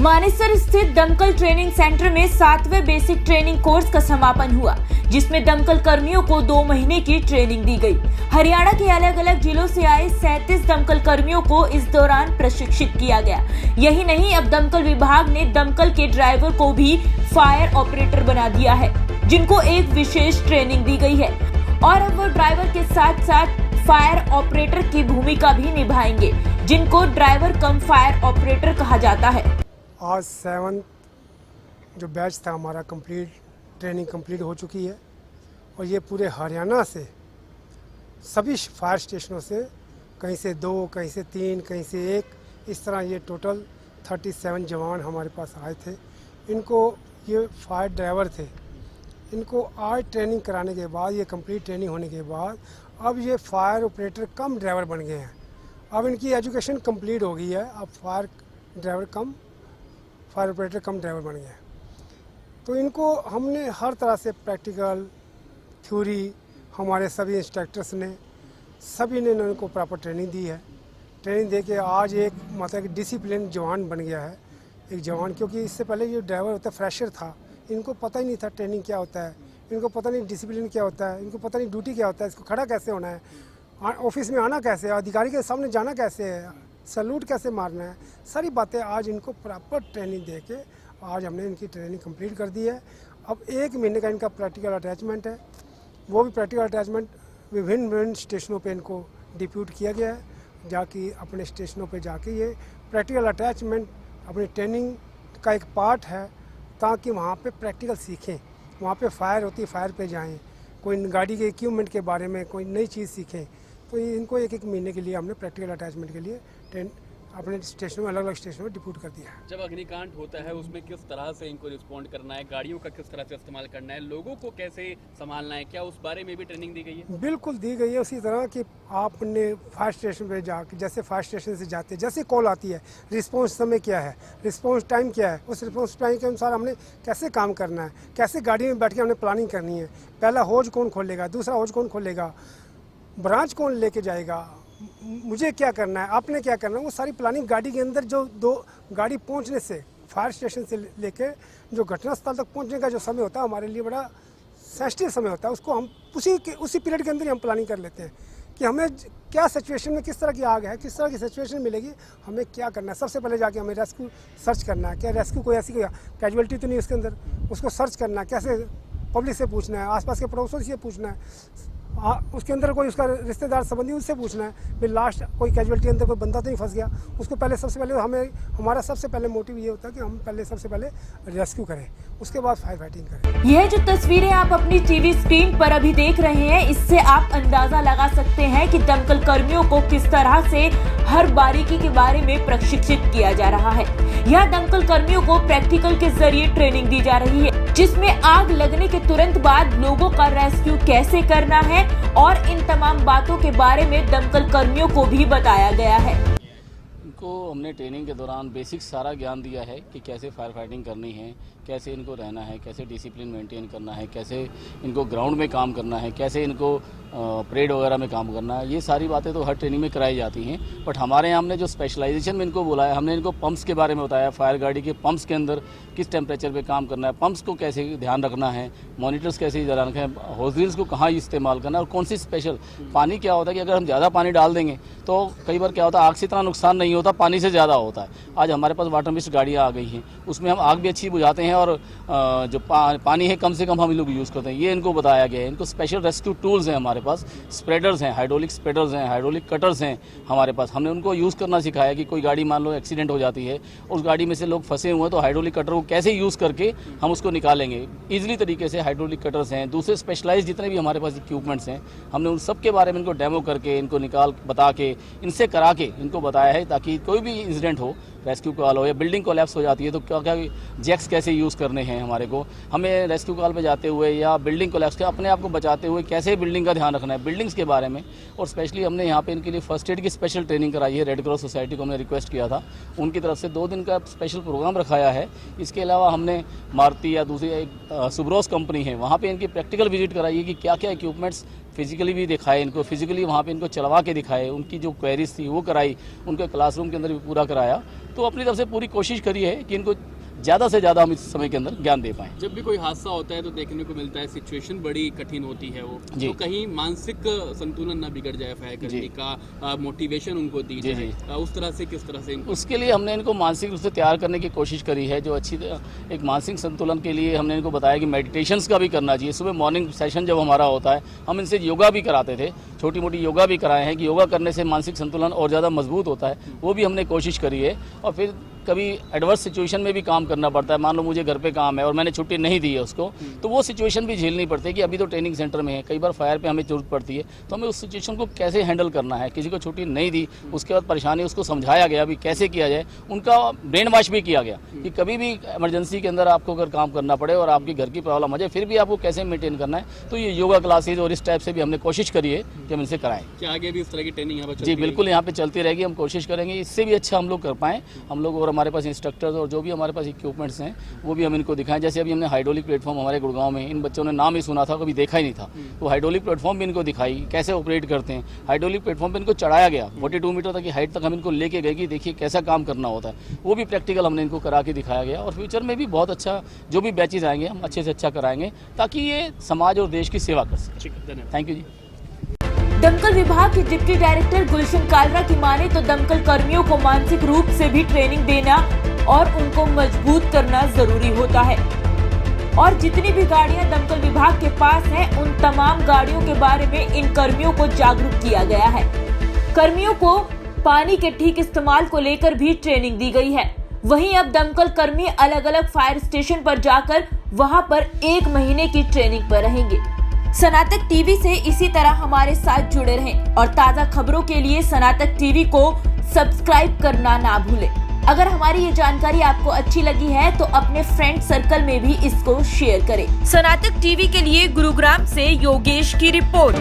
मानेसर स्थित दमकल training centre में 7वें बेसिक ट्रेनिंग कोर्स का समापन हुआ, जिसमें दमकल कर्मियों को 2 महीने की ट्रेनिंग दी गई। हरियाणा के अलग अलग जिलों से आए 37 दमकल कर्मियों को इस दौरान प्रशिक्षित किया गया। यही नहीं, अब दमकल विभाग ने दमकल के ड्राइवर को भी फायर ऑपरेटर बना दिया है, जिनको एक विशेष ट्रेनिंग दी गई है और अब वो ड्राइवर के साथ साथ फायर ऑपरेटर की भूमिका भी निभाएंगे, जिनको ड्राइवर कम फायर ऑपरेटर कहा जाता है। आज 7 जो बैच था हमारा ट्रेनिंग कंप्लीट हो चुकी है और ये पूरे हरियाणा से सभी फायर स्टेशनों से, कहीं से 2, कहीं से 3, कहीं से 1, इस तरह ये टोटल 37 जवान हमारे पास आए थे। इनको ये फायर ड्राइवर थे। इनको आज ट्रेनिंग कराने के बाद, ये कंप्लीट ट्रेनिंग होने के बाद अब ये फायर ऑपरेटर कम ड्राइवर बन गए हैं। अब इनकी एजुकेशन कंप्लीट हो गई है। अब फायर ऑपरेटर कम ड्राइवर बन गए हैं। तो इनको हमने हर तरह से प्रैक्टिकल, थ्योरी, हमारे सभी इंस्ट्रक्टर्स ने सभी ने इनको प्रॉपर ट्रेनिंग दी है। ट्रेनिंग दे के आज एक मतलब कि डिसिप्लिन जवान बन गया है, एक जवान। क्योंकि इससे पहले ये ड्राइवर होता फ्रेशर था, इनको पता ही नहीं था ट्रेनिंग क्या होता है, इनको पता नहीं डिसिप्लिन क्या होता है, इनको पता नहीं ड्यूटी क्या होता है, इसको खड़ा कैसे होना है, ऑफिस में आना कैसे है, अधिकारी के सामने जाना कैसे है, सैल्यूट कैसे मारना है, सारी बातें आज इनको प्रॉपर ट्रेनिंग दे के आज हमने इनकी ट्रेनिंग कंप्लीट कर दी है। अब 1 महीने का इनका प्रैक्टिकल अटैचमेंट है। वो भी प्रैक्टिकल अटैचमेंट विभिन्न स्टेशनों पे इनको डिप्यूट किया गया है, जाके अपने स्टेशनों पे जाके ये प्रैक्टिकल अटैचमेंट अपनी ट्रेनिंग का एक पार्ट है, ताकि वहाँ पे प्रैक्टिकल सीखें। वहाँ पे फायर होती है, फायर पे जाएं, कोई गाड़ी के इक्विपमेंट के बारे में कोई नई चीज़ सीखें। तो इनको 1 महीने के लिए हमने प्रैक्टिकल अटैचमेंट के लिए अपने स्टेशनों में, अलग अलग स्टेशनों में डिप्यूट कर दिया है। जब अग्निकांड होता है उसमें किस तरह से इनको रिस्पॉन्ड करना है, गाड़ियों का किस तरह से इस्तेमाल करना है, लोगों को कैसे संभालना है, क्या उस बारे में भी ट्रेनिंग दी गई है? बिल्कुल दी गई है। उसी तरह कि आपने फायर स्टेशन पे जाकर, जैसे फायर स्टेशन से जाते, जैसे कॉल आती है, रिस्पॉन्स समय क्या है, रिस्पॉन्स टाइम क्या है, उस रिस्पॉन्स टाइम के अनुसार हमने कैसे काम करना है, कैसे गाड़ी में बैठ के हमने प्लानिंग करनी है। पहला हौज कौन खोलेगा, दूसरा हौज कौन खोलेगा, ब्रांच कौन लेके जाएगा, मुझे क्या करना है, आपने क्या करना है, वो सारी प्लानिंग गाड़ी के अंदर जो गाड़ी पहुंचने से, फायर स्टेशन से लेके जो घटनास्थल तक पहुंचने का जो समय होता है, हमारे लिए बड़ा सेंसिटिव समय होता है। उसको हम उसी पीरियड के अंदर ही हम प्लानिंग कर लेते हैं कि हमें क्या सिचुएशन में, किस तरह की आग है, किस तरह की सिचुएशन मिलेगी, हमें क्या करना है। सबसे पहले जाके हमें रेस्क्यू सर्च करना है, क्या रेस्क्यू कोई ऐसी कैजुअलिटी तो नहीं उसके अंदर, उसको सर्च करना है। कैसे पब्लिक से पूछना है, आसपास के पड़ोसियों से पूछना है, उसके अंदर कोई उसका रिश्तेदार संबंधी उससे पूछना है, फिर लास्ट कोई कैजुअलिटी अंदर कोई बंदा तो नहीं फंस गया। उसको पहले सबसे पहले हमारा सबसे पहले मोटिव ये होता है कि हम पहले सबसे पहले रेस्क्यू करें, उसके बाद फायर फाइटिंग करें। यह जो तस्वीरें आप अपनी टीवी स्क्रीन पर अभी देख रहे हैं, इससे आप अंदाजा लगा सकते हैं कि दमकल कर्मियों को किस तरह से हर बारीकी के बारे में प्रशिक्षित किया जा रहा है। यहाँ दमकल कर्मियों को प्रैक्टिकल के जरिए ट्रेनिंग दी जा रही है, जिसमें आग लगने के तुरंत बाद लोगों का रेस्क्यू कैसे करना है और इन तमाम बातों के बारे में दमकल कर्मियों को भी बताया गया है। इनको हमने ट्रेनिंग के दौरान बेसिक सारा ज्ञान दिया है कि कैसे फायर फाइटिंग करनी है, कैसे इनको रहना है, कैसे डिसिप्लिन मेंटेन करना है, कैसे इनको ग्राउंड में काम करना है, कैसे इनको परेड वगैरह में काम करना है। ये सारी बातें तो हर ट्रेनिंग में कराई जाती हैं। बट हमारे यहाँ हमने जो स्पेशलाइजेशन में इनको बोला है, हमने इनको पंप्स के बारे में बताया, फायर गाड़ी के पंप्स के अंदर किस टेम्परेचर पे काम करना है, पंप्स को कैसे ध्यान रखना है, मॉनिटर्स कैसे ध्यान रखना है, हॉज़ल्स को कहाँ इस्तेमाल करना है और कौन सी स्पेशल पानी क्या होता है कि अगर हम ज़्यादा पानी डाल देंगे तो कई बार क्या होता है, आग से इतना नुकसान नहीं होता, पानी से ज़्यादा होता है। आज हमारे पास वाटर मिस्ट गाड़ियाँ आ गई हैं, उसमें हम आग भी अच्छी बुझाते हैं और जो पानी है कम से कम हम लोग यूज़ करते हैं। ये इनको बताया गया है। इनको स्पेशल रेस्क्यू टूल्स हैं हमारे पास, स्प्रेडर्स हैं, हाइड्रोलिक स्प्रेडर्स हैं, हाइड्रोलिक कटर्स हैं हमारे पास। हमने उनको यूज़ करना सिखाया कि कोई गाड़ी मान लो एक्सीडेंट हो जाती है, उस गाड़ी में से लोग फंसे हुए हैं, तो हाइड्रोलिक कटर को कैसे यूज़ करके हम उसको निकालेंगे ईजिली तरीके से। हाइड्रोलिक कटर्स हैं, दूसरे स्पेशलाइज जितने भी हमारे पास इक्विपमेंट्स हैं, हमने उन सब के बारे में इनको डेमो करके, इनको बता के, इनसे करा के इनको बताया है, ताकि कोई भी इंसिडेंट हो, रेस्क्यू कॉल हो या बिल्डिंग कोलैप्स हो जाती है तो क्या क्या जैक्स कैसे यूज़ करने हैं हमारे को, हमें रेस्क्यू कॉल पे जाते हुए या बिल्डिंग कोलैप्स के अपने आप को बचाते हुए कैसे बिल्डिंग का ध्यान रखना है, बिल्डिंग्स के बारे में। और स्पेशली हमने यहाँ पे इनके लिए फर्स्ट एड की स्पेशल ट्रेनिंग कराई है। रेड क्रॉस सोसाइटी को हमने रिक्वेस्ट किया था, उनकी तरफ से 2 दिन का स्पेशल प्रोग्राम रखाया है। इसके अलावा हमने मारुति या दूसरी एक सुब्रोस कंपनी है, वहाँ पर इनकी प्रैक्टिकल विजिट कराई है कि क्या क्या इक्विपमेंट्स फिजिकली भी दिखाए इनको, फिजिकली वहाँ पे इनको चलवा के दिखाए, उनकी जो क्वेरीज थी वो कराई, उनके क्लासरूम के अंदर भी पूरा कराया। तो अपनी तरफ से पूरी कोशिश करी है कि इनको ज़्यादा से ज़्यादा हम इस समय के अंदर ज्ञान दे पाएँ। जब भी कोई हादसा होता है तो देखने को मिलता है सिचुएशन बड़ी कठिन होती है वो, जी। तो कहीं मानसिक संतुलन ना बिगड़ जाए फायर कर्मी का, मोटिवेशन उनको दी जी, जाए, उस तरह से किस तरह से इनको उसके लिए हमने इनको मानसिक रूप से तैयार करने की कोशिश करी है। जो अच्छी एक मानसिक संतुलन के लिए हमने इनको बताया कि मेडिटेशंस का भी करना चाहिए। सुबह मॉर्निंग सेशन जब हमारा होता है हम इनसे योगा भी कराते थे, छोटी मोटी योगा भी कराए हैं कि योगा करने से मानसिक संतुलन और ज़्यादा मजबूत होता है, वो भी हमने कोशिश करी है। और फिर कभी एडवर्स सिचुएशन में भी काम करना पड़ता है, मान लो मुझे घर पे काम है और मैंने छुट्टी नहीं दी है उसको, तो वो सिचुएशन भी झेलनी पड़ती है कि अभी तो ट्रेनिंग सेंटर में है, कई बार फायर पे हमें जरूरत पड़ती है, तो हमें उस सिचुएशन को कैसे हैंडल करना है। किसी को छुट्टी नहीं दी, उसके बाद परेशानी उसको समझाया गया भी कैसे किया जाए, उनका ब्रेन वॉश भी किया गया कि कभी भी इमरजेंसी के अंदर आपको अगर काम करना पड़े और आपकी घर की प्रॉब्लम हो जाए फिर भी आपको कैसे मेंटेन करना है। तो ये योगा क्लासेज और इस टाइप से भी हमने कोशिश करी है कि हम इनसे कराएं। क्या आगे भी इस तरह की ट्रेनिंग यहाँ पर जी चलती बिल्कुल, यहाँ पे चलती रहेगी। हम कोशिश करेंगे इससे भी अच्छा हम लोग कर पाएँ हम लोग, और हमारे पास इंस्ट्रक्टर्स और जो भी हमारे पास इक्विपमेंट्स हैं वो भी हम इनको दिखाएं। जैसे अभी हमने हाइड्रोलिक प्लेटफॉर्म हमारे गुड़गांव में, इन बच्चों ने नाम ही सुना था, कभी देखा ही नहीं था, तो हाइड्रोलिक प्लेटफॉर्म भी इनको दिखाई कैसे ऑपरेट करते हैं। हाइड्रोलिक प्लेटफॉर्म पे इनको चढ़ाया गया 42 मीटर तक की हाइट तक हम इनको लेके गए कि देखिए कैसा काम करना होता है। वो भी प्रैक्टिकल हमने इनको करा के दिखाया गया। और फ्यूचर में भी बहुत अच्छा जो भी बैचेज आएंगे हम अच्छे से अच्छा कराएंगे ताकि ये समाज और देश की सेवा कर सके। ठीक है, धन्यवाद। थैंक यू जी। दमकल विभाग के डिप्टी डायरेक्टर गुलशन कालरा की माने तो दमकल कर्मियों को मानसिक रूप से भी ट्रेनिंग देना और उनको मजबूत करना जरूरी होता है। और जितनी भी गाड़ियां दमकल विभाग के पास हैं, उन तमाम गाड़ियों के बारे में इन कर्मियों को जागरूक किया गया है। कर्मियों को पानी के ठीक इस्तेमाल को लेकर भी ट्रेनिंग दी गई है। वहीं अब दमकल कर्मी अलग अलग फायर स्टेशन पर जाकर वहां पर 1 महीने की ट्रेनिंग पर रहेंगे। सनातक टीवी से इसी तरह हमारे साथ जुड़े रहें और ताज़ा खबरों के लिए सनातक टीवी को सब्सक्राइब करना ना भूलें। अगर हमारी ये जानकारी आपको अच्छी लगी है तो अपने फ्रेंड सर्कल में भी इसको शेयर करें। सनातक टीवी के लिए गुरुग्राम से योगेश की रिपोर्ट।